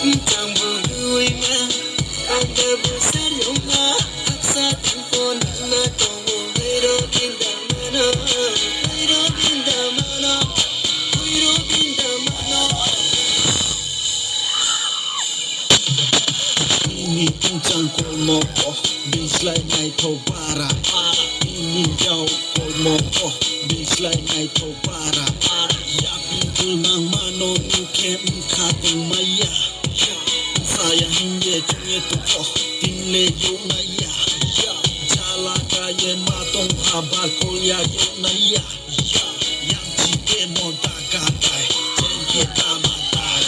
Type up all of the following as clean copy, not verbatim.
chẳng buồn vui mà anh đã buồn sát yêu mà hắc sát thành phố nắng mà trong buồn hay đó bên đam mà nó hay đó bên đam mà nó hay đó bên đam mà nó ini kencang kau mopo Bislay naik kau para ini jauh kau mopo Bislay naik kau para ya pintu nang mano nuke mkatung maya saya hingga tunye tupo tinle yo maya jala kaya matong habar kau ya yo naya yang jike no dakatai jengke tamatai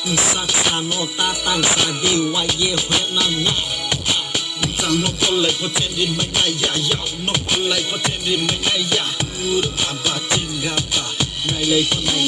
Saksano tatang sage waye hwenana Jang no kolai pretending mengaya no kolai pretending mengaya Uru aba tinggal ba Nai lay ko nai